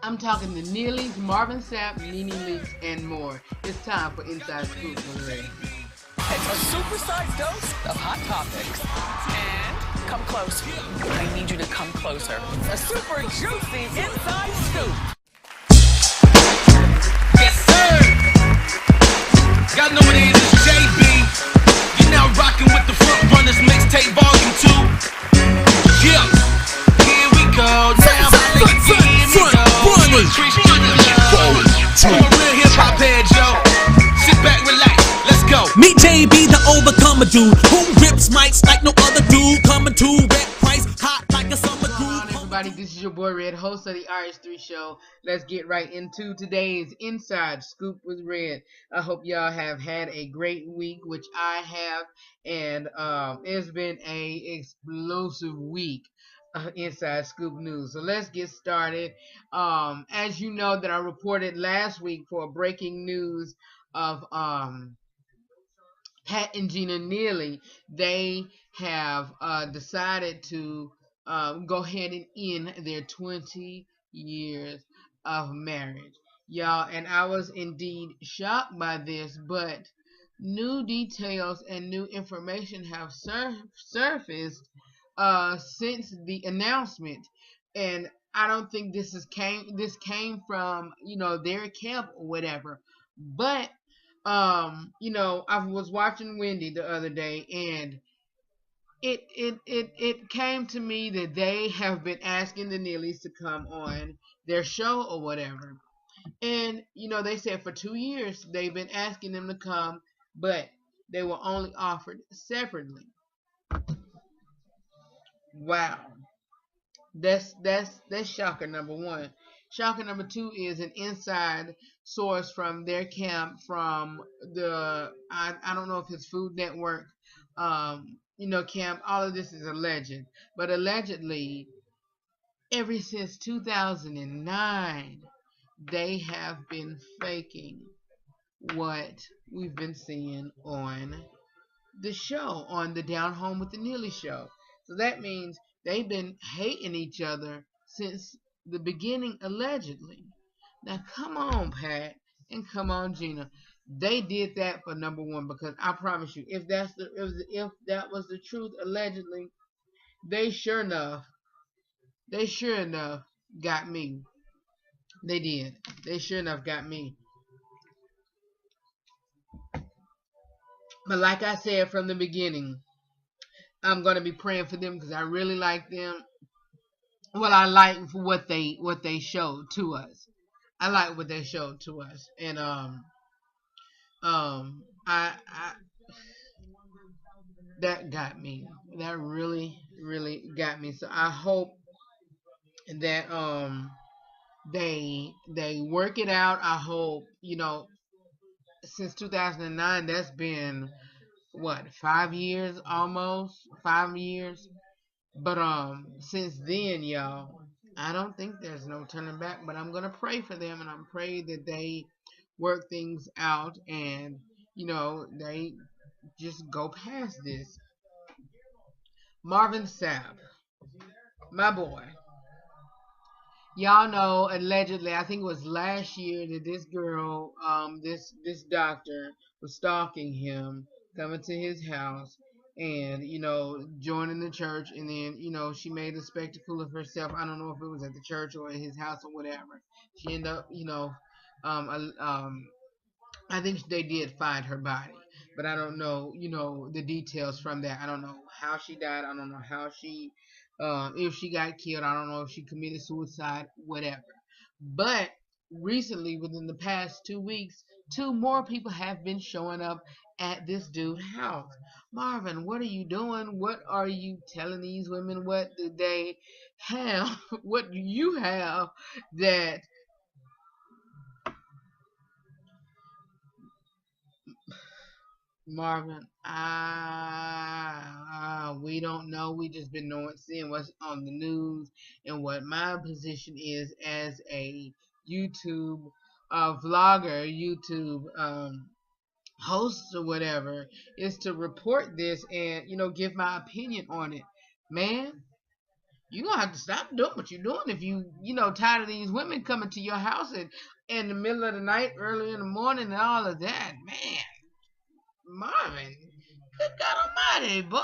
I'm talking the Neelys, Marvin Sapp, Nene Leakes, and more. It's time for Inside Scoop with Ray. It's a supersized dose of hot topics. And come close. I need you to come closer. A super juicy inside scoop. Yes, sir. Y'all know what it is. It's JB. You're now rocking with the Front Runners Mixtape Volume 2. Yeah. Here we go. Now, here we go. I'm a real hip-hop head, yo. Sit back, relax. Let's go. Meet JB, the overcomer dude, who rips mics like no other dude. Coming to red price, hot like a summer Come on, dude. everybody. This is your boy Red, host of the RH3 Show. Let's get right into today's Inside Scoop with Red. I hope y'all have had a great week, which I have, and it's been a explosive week. Inside Scoop News. So let's get started. As you know, that I reported last week for breaking news of Pat and Gina Neely. They have decided to go ahead and end their 20 years of marriage, y'all. And I was indeed shocked by this, but new details and new information have surfaced since the announcement, and I don't think this came from their camp or whatever, but I was watching Wendy the other day, and it came to me that they have been asking the Neelys to come on their show or whatever, and they said for 2 years they've been asking them to come, but they were only offered separately. Wow. That's shocker number one. Shocker number two is an inside source from their camp, from the I don't know if it's Food Network, camp. All of this is alleged, but allegedly, ever since 2009, they have been faking what we've been seeing on the show, on the Down Home with the Neely show. So that means they've been hating each other since the beginning, allegedly. Now, come on, Pat, and come on, Gina. They did that for number one, because I promise you, if that was the truth, allegedly, they sure enough got me. They did. They sure enough got me. But like I said from the beginning, I'm gonna be praying for them because I really like them. Well, I like what they showed to us. I like what they showed to us, and I that got me. That really got me. So I hope that they work it out. I hope since 2009, that's been what, 5 years, almost 5 years. But since then, y'all, I don't think there's no turning back. But I'm gonna pray for them, and I'm pray that they work things out, and they just go past this. Marvin Sapp, my boy. Y'all know, allegedly, I think it was last year, that this girl, this doctor was stalking him, coming to his house, and joining the church, and then she made a spectacle of herself. I don't know if it was at the church or at his house or whatever. She ended up, I think they did find her body, but I don't know, the details from that. I don't know how she died. I don't know how she, if she got killed. I don't know if she committed suicide, whatever. But recently, within the past 2 weeks, two more people have been showing up at this dude's house. Marvin, what are you doing? What are you telling these women? What do they have? What do you have that Marvin, we don't know. We just been seeing what's on the news, and what my position is as a YouTube vlogger, YouTube host or whatever, is to report this and give my opinion on it. Man, you're gonna have to stop doing what you're doing if you tired of these women coming to your house and in the middle of the night, early in the morning, and all of that. Man, Marvin, good God Almighty, boy.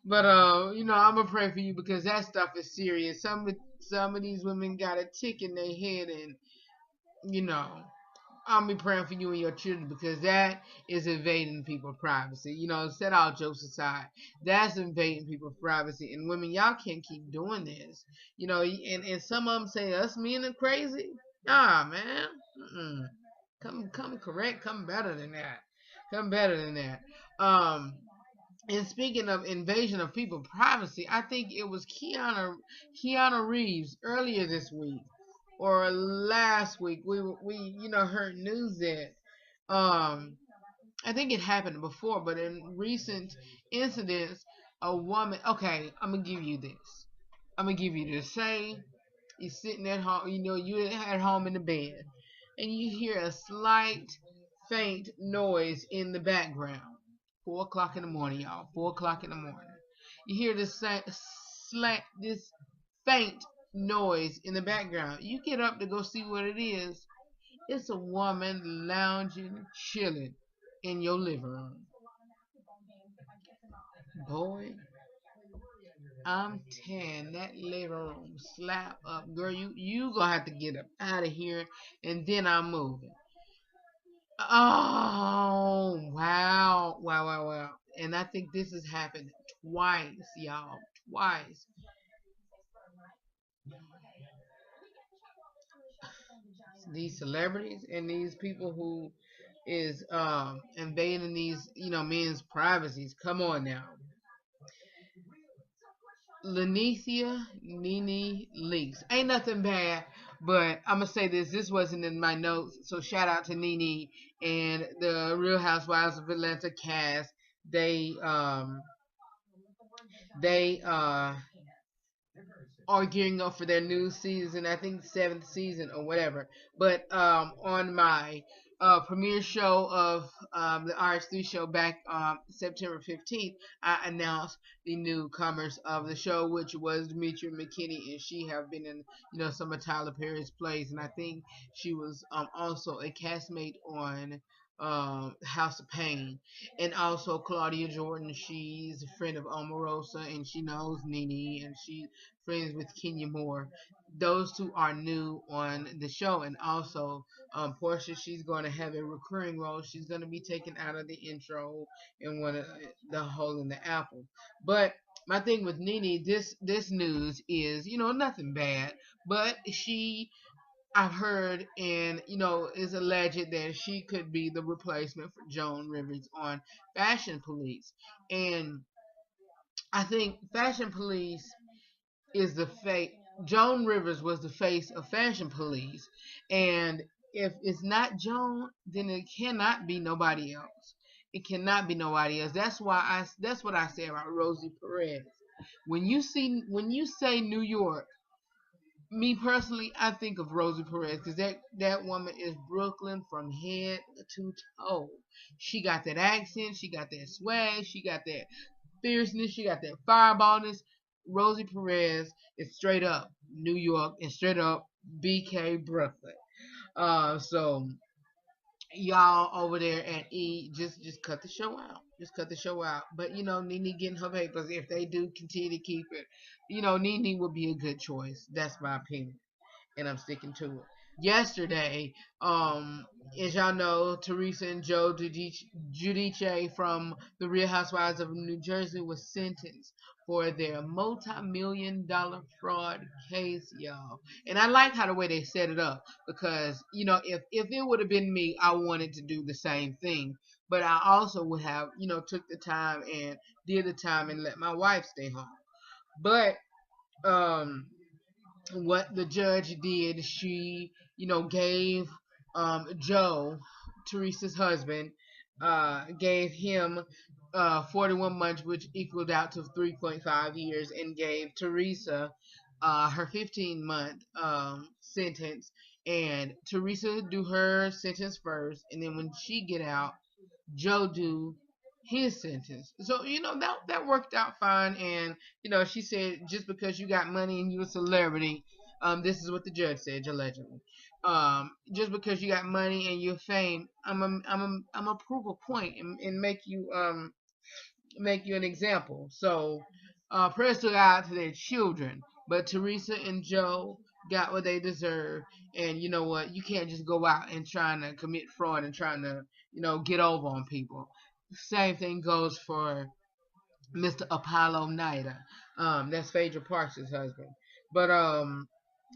But I'm gonna pray for you because that stuff is serious. Some of these women got a tick in their head, and you know. I'll be praying for you and your children because that is invading people's privacy. Set all jokes aside. That's invading people's privacy. And women, y'all can't keep doing this. And some of them say us men are crazy. Ah, man. Mm-mm. Come correct. Come better than that. Come better than that. And speaking of invasion of people's privacy, I think it was Keanu Reeves earlier this week or last week. We heard news that I think it happened before, but in recent incidents, a woman. Okay, I'm gonna give you this. I'm gonna give you this. Say you're sitting at home. You're at home in the bed, and you hear a slight, faint noise in the background. 4 o'clock in the morning, y'all. 4 o'clock in the morning. You hear this faint noise in the background. You get up to go see what it is. It's a woman lounging, chilling in your living room. Boy, I'm telling that living room slap up, girl. You gonna have to get up out of here, and then I'm moving. Oh wow, wow, wow, wow! And I think this has happened twice, y'all, twice. These celebrities and these people who is invading these men's privacies. Come on now. Latifah Nene leaks. Ain't nothing bad, but I'm gonna say this. This wasn't in my notes, so shout out to Nene and the Real Housewives of Atlanta cast. They are gearing up for their new season. I think seventh season or whatever. But on my premiere show of the RH3 Show back September 15th, I announced the newcomers of the show, which was Demetria McKinney, and she have been in some of Tyler Perry's plays, and I think she was also a castmate on House of Pain, and also Claudia Jordan. She's a friend of Omarosa, and she knows Nene, and she friends with Kenya Moore. Those two are new on the show, and also Portia. She's going to have a recurring role. She's going to be taken out of the intro in one of the Hole in the Apple. But my thing with Nene, this news is nothing bad, but I've heard and is alleged that she could be the replacement for Joan Rivers on Fashion Police, and I think Fashion Police is the face. Joan Rivers was the face of Fashion Police, and if it's not Joan, then it cannot be nobody else. It cannot be nobody else. That's what I say about Rosie Perez. When you say New York, me personally, I think of Rosie Perez because that woman is Brooklyn from head to toe. She got that accent, she got that swag, she got that fierceness, she got that fireballness. Rosie Perez is straight up New York and straight up BK Brooklyn. So y'all over there at E, just cut the show out. Just cut the show out. But Nene getting her papers. If they do continue to keep it, Nene would be a good choice. That's my opinion, and I'm sticking to it. Yesterday, as y'all know, Teresa and Joe Giudice from the Real Housewives of New Jersey was sentenced for their multi-million-dollar fraud case, y'all. And I like how the way they set it up because if it would have been me, I wanted to do the same thing. But I also would have took the time and did the time and let my wife stay home. But um what the judge did, she, gave Joe, Teresa's husband, gave him 41 months, which equaled out to 3.5 years, and gave Teresa her 15-month sentence. And Teresa do her sentence first, and then when she get out, Joe do his sentence. So that worked out fine. And she said just because you got money and you a celebrity, this is what the judge said allegedly. Just because you got money and you're fame, I'm a prove a point and make you an example. So prayers to God to their children. But Teresa and Joe got what they deserve. And you know what? You can't just go out and trying to commit fraud and trying to, get over on people. Same thing goes for Mr. Apollo Nida. That's Phaedra Parks' husband. But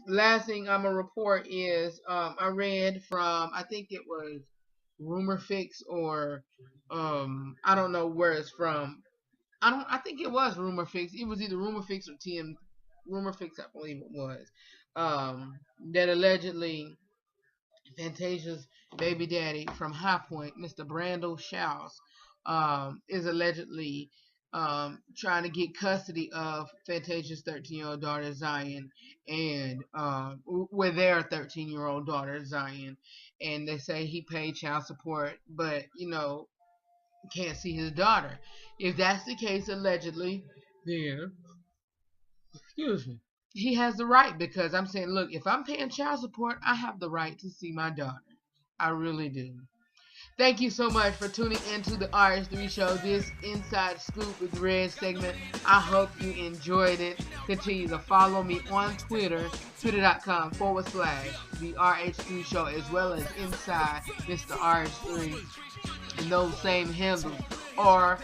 last thing I'm gonna report is I read from, I think it was Rumor Fix, or I don't know where it's from. I think it was Rumor Fix. It was either Rumor Fix or TM Rumor Fix, I believe it was. That allegedly Fantasia's baby daddy from High Point, Mr. Brandel Shouse, is allegedly trying to get custody of Fantasia's 13-year-old daughter Zion, and with their 13-year-old daughter Zion, and they say he paid child support, but can't see his daughter. If that's the case, allegedly, then excuse me, he has the right, because I'm saying, look, if I'm paying child support, I have the right to see my daughter. I really do. Thank you so much for tuning into the RH3 Show, this Inside Scoop with Red segment. I hope you enjoyed it. Continue to follow me on Twitter, twitter.com/the RH3 Show, as well as Inside Mr. RH3, and those same handles, or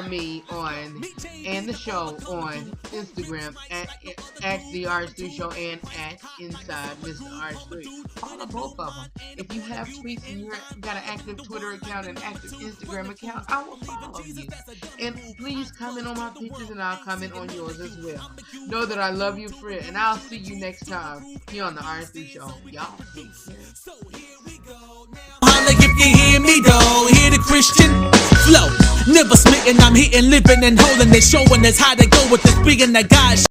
me on, and the show on Instagram at the RH3 Show and at Inside Mr. RH3. Follow both of them. If you have tweets and you got an active Twitter account and active Instagram account, I will follow you. And please comment on my pictures and I'll comment on yours as well. Know that I love you for it, and I'll see you next time here on the RH3 Show. Y'all take care. Holla if you hear me though, hear the Christian flow. Never smitten, I'm hitting, living and holding it, showing us how to go with this being that God.